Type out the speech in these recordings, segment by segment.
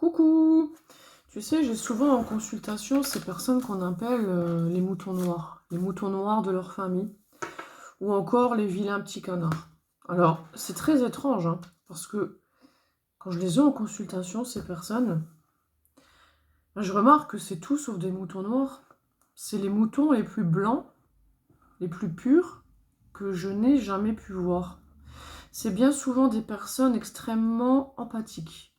Coucou! Tu sais, j'ai souvent en consultation ces personnes qu'on appelle les moutons noirs de leur famille, ou encore les vilains petits canards. Alors, c'est très étrange, hein, parce que quand je les ai en consultation, ces personnes, ben, je remarque que c'est tout sauf des moutons noirs. C'est les moutons les plus blancs, les plus purs, que je n'ai jamais pu voir. C'est bien souvent des personnes extrêmement empathiques,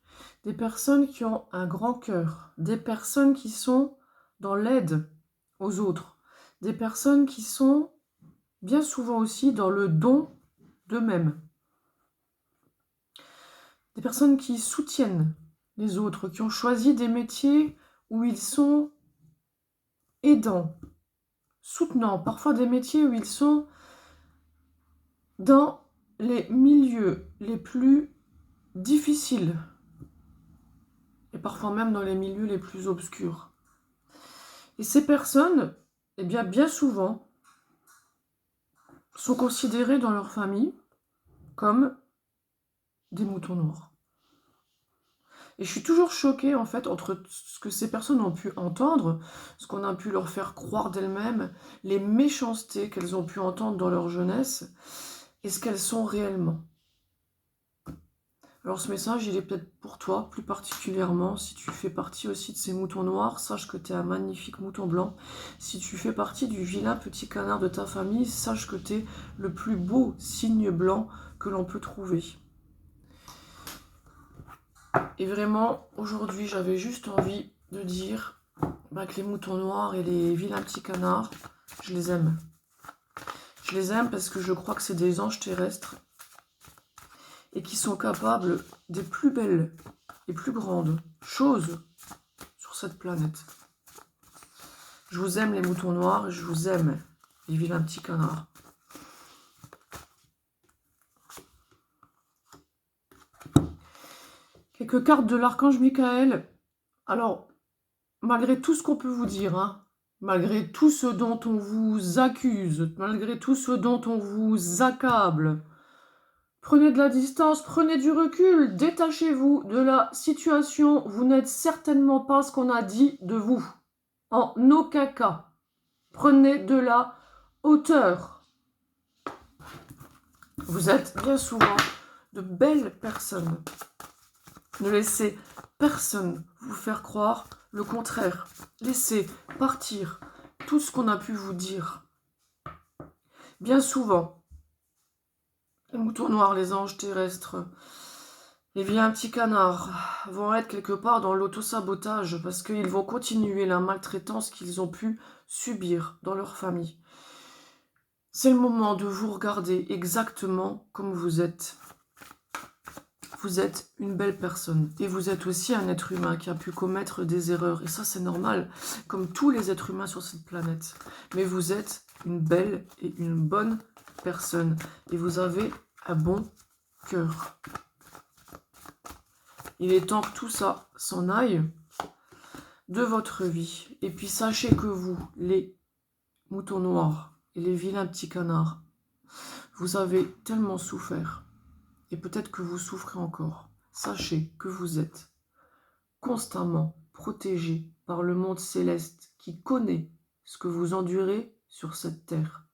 des personnes qui ont un grand cœur, des personnes qui sont dans l'aide aux autres, des personnes qui sont bien souvent aussi dans le don d'eux-mêmes, des personnes qui soutiennent les autres, qui ont choisi des métiers où ils sont aidants, soutenants, parfois des métiers où ils sont dans les milieux les plus difficiles, et parfois même dans les milieux les plus obscurs. Et ces personnes, eh bien souvent, sont considérées dans leur famille comme des moutons noirs. Et je suis toujours choquée, en fait, entre ce que ces personnes ont pu entendre, ce qu'on a pu leur faire croire d'elles-mêmes, les méchancetés qu'elles ont pu entendre dans leur jeunesse, et ce qu'elles sont réellement. Alors ce message, il est peut-être pour toi, plus particulièrement, si tu fais partie aussi de ces moutons noirs, sache que tu es un magnifique mouton blanc. Si tu fais partie du vilain petit canard de ta famille, sache que tu es le plus beau signe blanc que l'on peut trouver. Et vraiment, aujourd'hui, j'avais juste envie de dire que les moutons noirs et les vilains petits canards, je les aime. Je les aime parce que je crois que c'est des anges terrestres et qui sont capables des plus belles et plus grandes choses sur cette planète. Je vous aime les moutons noirs, je vous aime les vilains petits canards. Quelques cartes de l'archange Michael. Alors, malgré tout ce qu'on peut vous dire, hein, malgré tout ce dont on vous accuse, malgré tout ce dont on vous accable, prenez de la distance, prenez du recul, détachez-vous de la situation. Vous n'êtes certainement pas ce qu'on a dit de vous. En aucun cas. Prenez de la hauteur. Vous êtes bien souvent de belles personnes. Ne laissez personne vous faire croire le contraire. Laissez partir tout ce qu'on a pu vous dire. Bien souvent, les moutons noirs, les anges terrestres, les vilains petits canards vont être quelque part dans l'autosabotage parce qu'ils vont continuer la maltraitance qu'ils ont pu subir dans leur famille. C'est le moment de vous regarder exactement comme vous êtes. Vous êtes une belle personne et vous êtes aussi un être humain qui a pu commettre des erreurs. Et ça, c'est normal, comme tous les êtres humains sur cette planète. Mais vous êtes une belle et une bonne personne et vous avez un bon cœur. Il est temps que tout ça s'en aille de votre vie. Et puis sachez que vous, les moutons noirs et les vilains petits canards, vous avez tellement souffert. Et peut-être que vous souffrez encore. Sachez que vous êtes constamment protégé par le monde céleste qui connaît ce que vous endurez sur cette terre.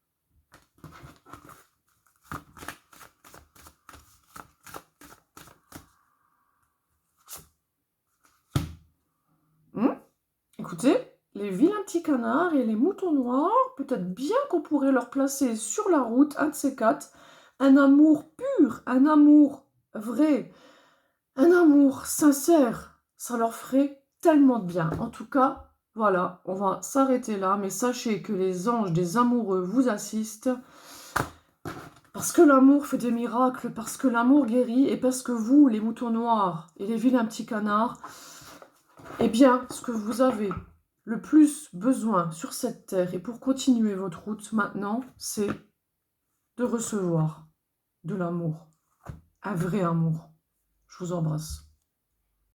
Écoutez, les vilains petits canards et les moutons noirs, peut-être bien qu'on pourrait leur placer sur la route, un de ces quatre, un amour pur, un amour vrai, un amour sincère. Ça leur ferait tellement de bien. En tout cas, voilà, on va s'arrêter là, mais sachez que les anges des amoureux vous assistent. Parce que l'amour fait des miracles, parce que l'amour guérit, et parce que vous, les moutons noirs et les vilains petits canards, eh bien, ce que vous avez le plus besoin sur cette terre, et pour continuer votre route maintenant, c'est de recevoir de l'amour, un vrai amour. Je vous embrasse.